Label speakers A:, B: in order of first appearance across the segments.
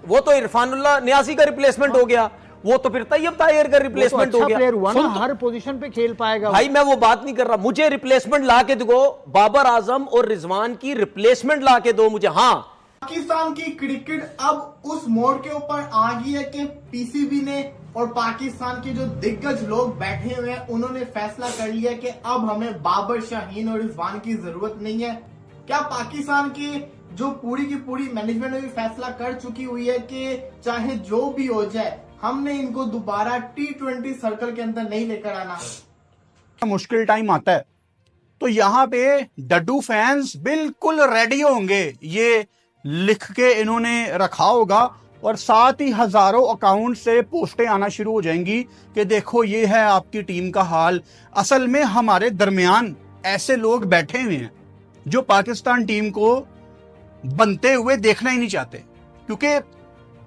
A: वो तो इरफानुल्लाह नियासी का रिप्लेसमेंट हो गया, वो तो फिर तैयब ताहिर का रिप्लेसमेंट हो गया।
B: हर पोजीशन पे खेल पाएगा
A: भाई, मैं वो बात नहीं कर रहा, मुझे रिप्लेसमेंट ला के दो, बाबर आजम और रिजवान की रिप्लेसमेंट ला के दो मुझे। हाँ,
C: पाकिस्तान की क्रिकेट अब उस मोड़ के ऊपर आ गई है कि पीसीबी ने और पाकिस्तान के जो दिग्गज लोग बैठे हुए हैं उन्होंने फैसला कर लिया कि अब हमें बाबर, शाहीन और रिजवान की जरूरत नहीं है। क्या पाकिस्तान की जो पूरी की पूरी मैनेजमेंट ने भी फैसला कर चुकी हुई है कि चाहे जो भी हो जाए हमने इनको दोबारा T20 सर्कल के अंदर नहीं लेकर आना।
D: मुश्किल टाइम आता है तो यहाँ पे डड्डू फैंस बिल्कुल रेडी होंगे, ये लिख के इन्होंने रखा होगा और साथ ही हजारों अकाउंट से पोस्टें आना शुरू हो जाएंगी कि देखो ये है आपकी टीम का हाल। असल में हमारे दरमियान ऐसे लोग बैठे हुए हैं जो पाकिस्तान टीम को बनते हुए देखना ही नहीं चाहते, क्योंकि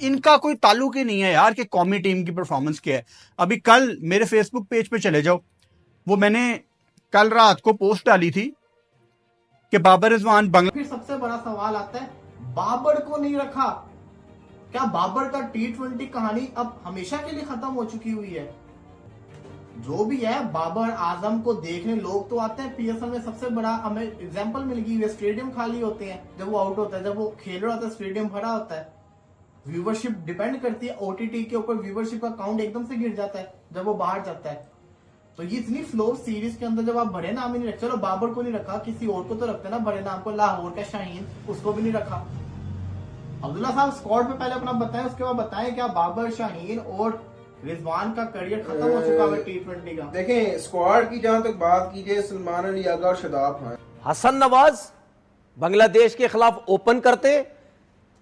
D: इनका कोई ताल्लुक ही नहीं है यार कि कौमी टीम की परफॉर्मेंस क्या है। अभी कल मेरे फेसबुक पेज पे चले जाओ, वो मैंने कल रात को पोस्ट डाली थी कि बाबर रिजवान बंगला।
C: फिर सबसे बड़ा सवाल आता है, बाबर को नहीं रखा, क्या बाबर का T20 कहानी अब हमेशा के लिए खत्म हो चुकी हुई है? जो भी है, बाबर आजम को देखने लोग तो आते हैं। पीएसएल में सबसे बड़ा हमें एग्जांपल मिल गई है, स्टेडियम खाली होते हैं जब वो आउट होता है, जब वो खेल रहा होता है स्टेडियम भरा होता है। व्यूवरशिप डिपेंड करती है ओटीटी के ऊपर, व्यूवरशिप का काउंट एकदम से गिर जाता है जब वो बाहर जाता है। तो ये इतनी फ्लोर सीरीज के अंदर जब आप बड़े नाम ही नहीं रखते, चलो बाबर को नहीं रखा, किसी और को तो रखते ना बड़े नाम को, लाहौर का शाहीन, उसको भी नहीं रखा। अब्दुल्ला साहब स्क्वाड पे पहले अपना बताएं, उसके बाद बताएं क्या बाबर, शाहीन और रिजवान का करियर खत्म हो चुका है T20 का?
E: देखें, स्क्वाड की जहां तक बात कीजिए, सलमान अली आगा और शादाब खान,
A: हसन नवाज बांग्लादेश के खिलाफ ओपन करते,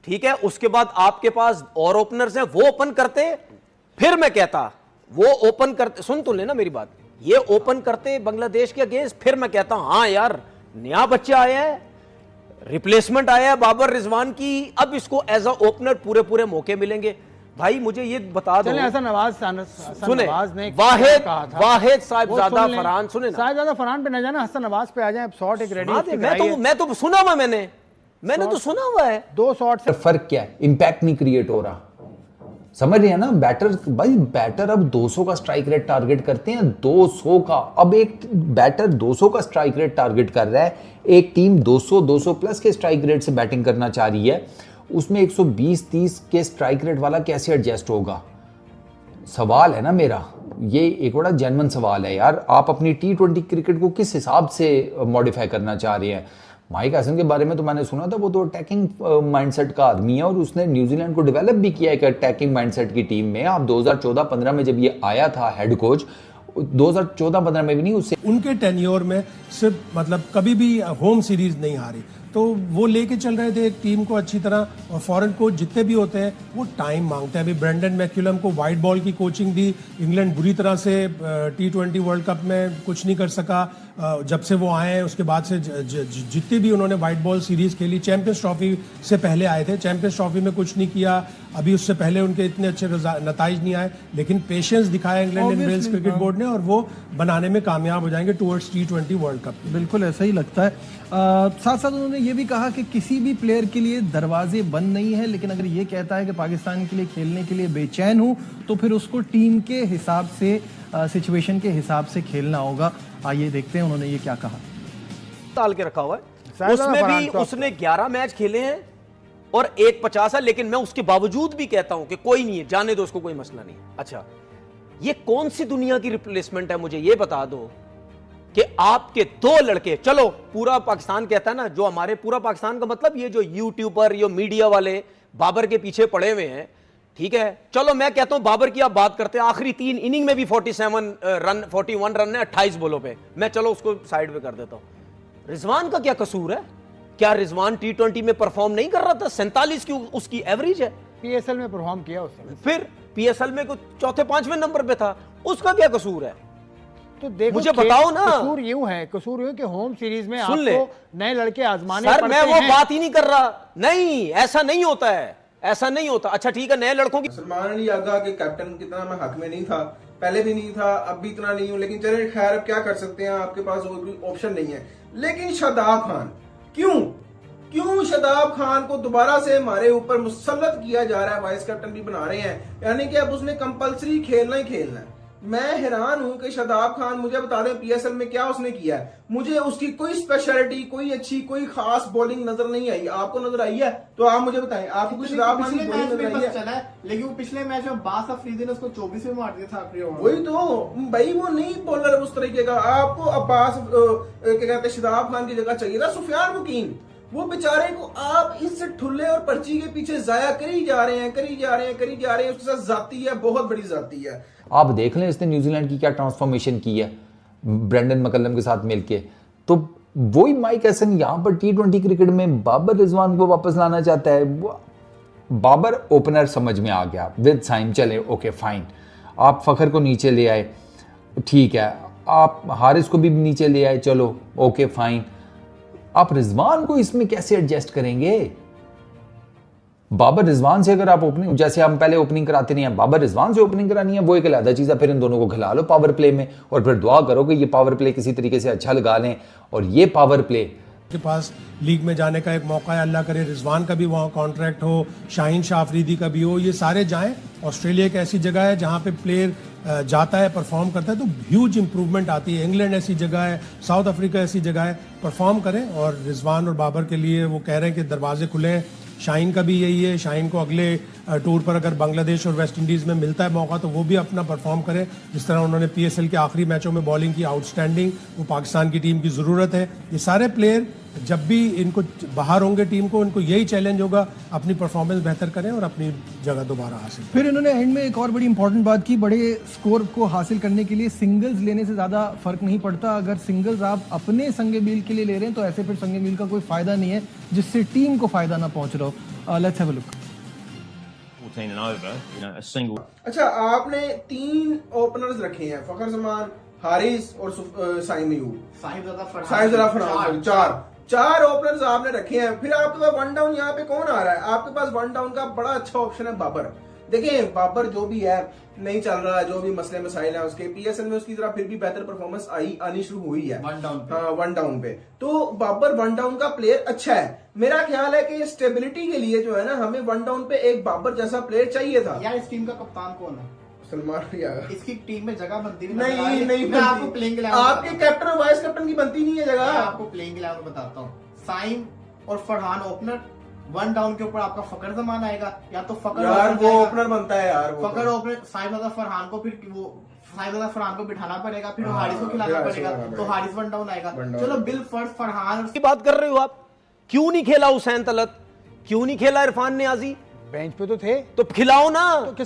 A: ठीक है, उसके बाद आपके पास और ओपनर्स हैं, वो ओपन करते, फिर मैं कहता वो ओपन करते, सुन तो लेना मेरी बात, ये ओपन करते बांग्लादेश के अगेंस्ट, फिर मैं कहता हाँ यार नया बच्चा आया है, रिप्लेसमेंट आया है बाबर रिजवान की, अब इसको एज अ ओपनर पूरे पूरे मौके मिलेंगे। भाई मुझे ये बता दो,
B: सुने
A: वाहिद साहिबजादा फरहान, सुने ना,
B: साहिबजादा फरहान पे न जाना, हसन नवाज पे आ जाए। शॉट एक रेडी,
A: मैं तो सुना हुआ, मैंने तो सुना हुआ है।
B: 2 शॉट से
F: फर्क क्या है, इंपैक्ट नहीं क्रिएट हो रहा, समझ रहे हैं ना। बैटर अब 200 का स्ट्राइक रेट टारगेट करते हैं, 200 का। अब एक बैटर 200 का स्ट्राइक रेट टारगेट कर रहा है, एक टीम 200 प्लस के स्ट्राइक रेट से बैटिंग करना चाह रही है, उसमें 120-30 के स्ट्राइक रेट वाला कैसे एडजस्ट होगा? सवाल है ना मेरा, ये एक बड़ा जेन्युइन सवाल है यार। आप अपनी T20 क्रिकेट को किस हिसाब से मॉडिफाई करना चाह रहे हैं? माइक हैसन के बारे में तो मैंने सुना था, वो तो अटैकिंग माइंडसेट का आदमी है और उसने न्यूजीलैंड को डेवलप भी किया है एक अटैकिंग माइंडसेट की टीम में। आप 2014-15 में जब ये आया था हेड कोच, 2014-15 में भी नहीं, उससे
G: उनके टेन्योर में सिर्फ मतलब कभी भी होम सीरीज नहीं हारी, तो वो लेके चल रहे थे एक टीम को अच्छी तरह। और फॉरेन कोच जितने भी होते हैं वो टाइम मांगते हैं। अभी ब्रेंडन मैक्यूलम को वाइट बॉल की कोचिंग दी, इंग्लैंड बुरी तरह से T20 वर्ल्ड कप में कुछ नहीं कर सका जब से वो आए हैं। उसके बाद से जितनी भी उन्होंने वाइट बॉल सीरीज खेली, चैंपियंस ट्रॉफी से पहले आए थे, चैंपियंस ट्रॉफी में कुछ नहीं किया, अभी उससे पहले उनके इतने अच्छे नताइज नहीं आए, लेकिन पेशेंस दिखाया England and Wales cricket board ने और वो बनाने में कामयाब हो जाएंगे टुवर्ड्स T20 वर्ल्ड कप।
H: बिल्कुल ऐसा ही लगता है। साथ साथ उन्होंने ये भी कहा कि किसी भी प्लेयर के लिए दरवाजे बंद नहीं है, लेकिन अगर ये कहता है कि पाकिस्तान के लिए खेलने के लिए बेचैन हूं तो फिर उसको टीम के हिसाब से, सिचुएशन के हिसाब से खेलना होगा। आइए देखते हैं उन्होंने ये क्या कहा।
A: डाल के रखा हुआ है, उसमें भी उसने 11 मैच खेले हैं और 150 है, लेकिन मैं उसके बावजूद भी कहता हूं कि कोई नहीं है, जाने दो उसको, कोई मसला नहीं। अच्छा, ये कौन सी दुनिया की रिप्लेसमेंट है? मुझे ये बता दो कि आपके 2 लड़के, चलो पूरा पाकिस्तान कहता है ना, जो हमारे पूरा पाकिस्तान का मतलब ये जो यूट्यूबर, ये मीडिया वाले बाबर के पीछे पड़े हुए हैं, ठीक है, चलो मैं कहता हूं बाबर की आप बात करते हैं, आखिरी 3 इनिंग में भी 41 रन है 28 बॉलों पे, मैं चलो उसको साइड पे कर देता हूं। रिजवान का क्या कसूर है? क्या रिजवान T20 में परफॉर्म नहीं कर रहा था? 47 की उसकी एवरेज है,
B: पीएसएल में परफॉर्म किया उसने,
A: फिर पीएसएल में कुछ 4-5वें नंबर पे था, उसका क्या कसूर है?
B: तो देखो,
A: मुझे बताओ ना।
B: कसूर यूं है कि होम सीरीज में आपको नए लड़के आजमाने
A: पड़ते हैं। सर मैं वो बात ही नहीं कर रहा, नहीं ऐसा नहीं होता है, ऐसा नहीं होता। अच्छा ठीक है, नए लड़कों की,
E: सलमान अली आगा के कैप्टन कितना मैं हक में नहीं था, पहले भी नहीं था, अब भी इतना नहीं हूं, लेकिन चले खैर अब क्या कर सकते हैं, आपके पास कोई ऑप्शन नहीं है। लेकिन शादाब खान क्यों क्यों शादाब खान को दोबारा से हमारे ऊपर मुसल्लत किया जा रहा है, वाइस कैप्टन भी बना रहे हैं, यानी कि अब उसने कंपलसरी खेलना ही खेलना है। मैं हैरान हूं कि शादाब खान, मुझे बता दें पीएसएल में क्या उसने किया है। मुझे उसकी कोई स्पेशलिटी, कोई अच्छी, कोई खास बॉलिंग नजर नहीं आई। आपको नजर आई है तो आप मुझे बताएं, आपको कुछ शादाब खान की बॉलिंग नजर आई है?
C: चला है, लेकिन वो पिछले मैच में बास अफरीदी ने उसको 24 में मार दिया था आखिरी ओवर।
E: वही तो भाई, वो नहीं बॉलर उस तरीके का। आपको अब्बास क्या कहते हैं शादाब खान की जगह चाहिए था सुफियान मुकीम। वो बेचारे को आप इस ठुल्ले और पर्ची के पीछे जाया करी जा रहे हैं, करी जा रहे हैं। उसके साथ जाती है, बहुत बड़ी जाती है।
F: आप देख लें इसने न्यूजीलैंड की क्या ट्रांसफॉर्मेशन की है ब्रेंडन मैकलम के साथ मिलके। तो वही माइक हैसन यहां पर T20 क्रिकेट में बाबर रिजवान को वापस लाना चाहता है। बाबर ओपनर समझ में आ गया विद साइम, चले ओके फाइन। आप फखर को नीचे ले आए, ठीक है। आप हारिस को भी नीचे ले आए, चलो ओके फाइन। आप रिजवान को इसमें कैसे एडजस्ट करेंगे? बाबर रिजवान से अगर आप ओपनिंग, जैसे हम पहले ओपनिंग कराते नहीं हैं, बाबर रिजवान से ओपनिंग करानी है, वो एक अलग चीज़ है। फिर इन दोनों को खिला लो पावर प्ले में और फिर दुआ करो कि ये पावर प्ले किसी तरीके से अच्छा लगा लें। और ये पावर प्ले
G: के पास लीग में जाने का एक मौका है, अल्लाह करे रिजवान का भी वहाँ कॉन्ट्रैक्ट हो, शाहीन शाह अफरीदी का भी हो, ये सारे जाएं। ऑस्ट्रेलिया एक ऐसी जगह है जहाँ पे प्लेयर जाता है, परफॉर्म करता है तो ह्यूज इंप्रूवमेंट आती है। इंग्लैंड ऐसी जगह है, साउथ अफ्रीका ऐसी जगह है, परफॉर्म करें। और रिजवान और बाबर के लिए वो कह रहे हैं कि दरवाजे खुले हैं। शाहीन का भी यही है, शाहीन को अगले टूर पर अगर बांग्लादेश और वेस्ट इंडीज़ में मिलता है मौका तो वो भी अपना परफॉर्म करें। जिस तरह उन्होंने पीएसएल के आखिरी मैचों में बॉलिंग की आउटस्टैंडिंग, वो पाकिस्तान की टीम की ज़रूरत है। ये सारे प्लेयर जब भी इनको बाहर होंगे टीम को, इनको यही चैलेंज होगा अपनी परफॉर्मेंस बेहतर करें और अपनी जगह दोबारा हासिल करें।
H: फिर इन्होंने एंड में एक और बड़ी इंपॉर्टेंट बात की, बड़े स्कोर को हासिल करने के लिए सिंगल्स लेने से ज़्यादा फर्क नहीं पड़ता। अगर सिंगल्स आप अपने संगे मील के लिए ले रहे हैं तो ऐसे फिर संगे मील का कोई फायदा नहीं है जिससे टीम को फायदा ना पहुंच रहा हो। Let's have a look.
I: 14 and over, you know, a single.
E: अच्छा, आपने 3 ओपनर्स रखे हैं, फखर जमान, हारिस और साइम अयूब, साहिबजादा फरहान। चार ओपनर्स आपने रखे हैं। फिर आपके पास वन डाउन यहाँ पे कौन आ रहा है? आपके पास वन डाउन का बड़ा अच्छा ऑप्शन है बाबर। देखिए बाबर जो भी है नहीं चल रहा है, जो भी मसले मसाइल है उसके, पीएसएल में उसकी तरह फिर भी बेहतर परफॉर्मेंस आनी शुरू हुई है वन डाउन पे। तो बाबर वन डाउन का प्लेयर अच्छा है। मेरा ख्याल है कि स्टेबिलिटी के लिए जो है ना, हमें वन डाउन पे एक बाबर जैसा प्लेयर चाहिए था।
C: यार इस टीम का कप्तान कौन है?
E: सलमान यार,
C: इसकी टीम में जगह बनती
E: नहीं
C: आपको प्लेइंग
E: आपके कैप्टन और वाइस कैप्टन की बनती नहीं है जगह।
C: आपको प्लेइंग इलेवन बताता हूँ। साइम और फरहान ओपनर, वन डाउन के ऊपर आपका फकर जमान आएगा, या तो फकर
E: यार वो ओपनर बनता है यार,
C: फकर ओपनर। साहिबजादा फरहान को फिर वो साहिबजादा फरहान को बिठाना पड़ेगा, फिर हारिस को खिलाना पड़ेगा, तो हारिस वन डाउन आएगा। चलो बिल फर्स्ट फरहान
A: की बात कर रहे हो आप। क्यों नहीं खेला हुसैन तलत? क्यों नहीं खेला इरफान नियाजी?
B: बेंच पे तो थे,
A: तो खिलाओ ना।
B: तो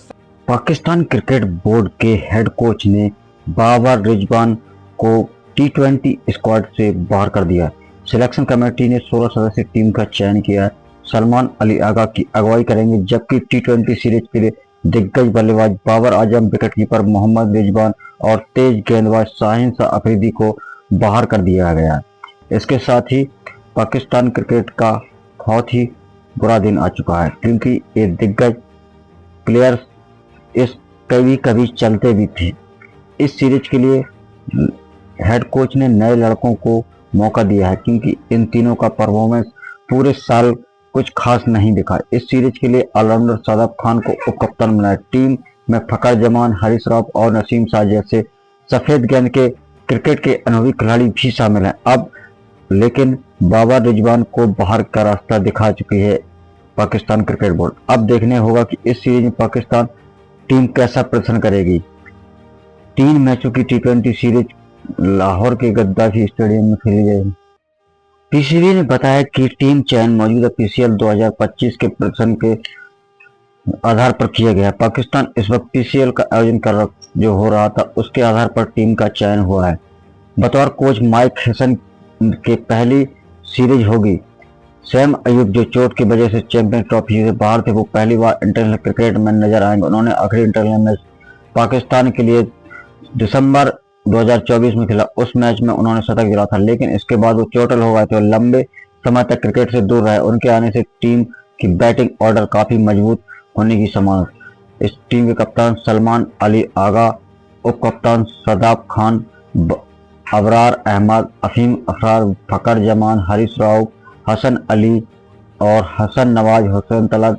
J: पाकिस्तान क्रिकेट बोर्ड के हेड कोच ने बाबर रिजवान को T20 स्क्वाड से बाहर कर दिया। सिलेक्शन कमेटी ने 16 सदस्यीय टीम का चयन किया है। सलमान अली आगा की अगुवाई करेंगे, जबकि T20 सीरीज के लिए दिग्गज बल्लेबाज बाबर आजम, विकेटकीपर मोहम्मद रिजवान और तेज गेंदबाज शाहीन शाह अफरीदी को बाहर कर दिया गया है। इसके साथ ही पाकिस्तान क्रिकेट का बहुत ही बुरा दिन आ चुका है, क्योंकि ये दिग्गज प्लेयर्स इस कभी चलते भी थे। इस सीरीज के लिए हेड कोच ने नए लड़कों को मौका दिया है, क्योंकि इन तीनों का परफॉर्मेंस पूरे साल कुछ खास नहीं दिखा। इस सीरीज के लिए ऑलराउंडर शादाब खान को उप कप्तान बनाया। टीम में फकर जमान, हारिस रऊफ और नसीम शाह जैसे सफेद गेंद के क्रिकेट के अनुभवी खिलाड़ी भी शामिल हैं। अब लेकिन बाबर रिजवान को बाहर का रास्ता दिखा चुकी है पाकिस्तान क्रिकेट बोर्ड। अब देखने होगा कि इस सीरीज में पाकिस्तान टीम कैसा प्रदर्शन करेगी। 3 मैचों की T20 सीरीज लाहौर के गद्दाफी स्टेडियम में खेली जाएगी। पीसीबी ने बताया कि टीम चयन मौजूदा पीसीएल 2025 के प्रदर्शन के आधार पर किया गया। पाकिस्तान इस वक्त पीसीएल का आयोजन जो हो रहा था उसके आधार पर टीम का चयन हुआ है। बतौर कोच माइक हैसन के पहली सीरीज होगी। सैम अयूब जो चोट की वजह से चैंपियन ट्रॉफी से बाहर थे, वो पहली बार इंटरनेशनल क्रिकेट में नजर आएंगे। उन्होंने आखिरी इंटरनेशनल मैच पाकिस्तान के लिए दिसंबर 2024 में खेला। उस मैच में उन्होंने शतक जड़ा था, लेकिन इसके बाद वो चोटिल हो गए थे और लंबे समय तक क्रिकेट से दूर रहे। उनके आने से टीम की बैटिंग ऑर्डर काफी मजबूत होने की संभावना। इस टीम के कप्तान सलमान अली आगा, उप कप्तान शादाब खान, अबरार अहमद, अफीम अफरार, फकर जमान, हारिस रऊफ, हसन अली और हसन नवाज हुसैन तलत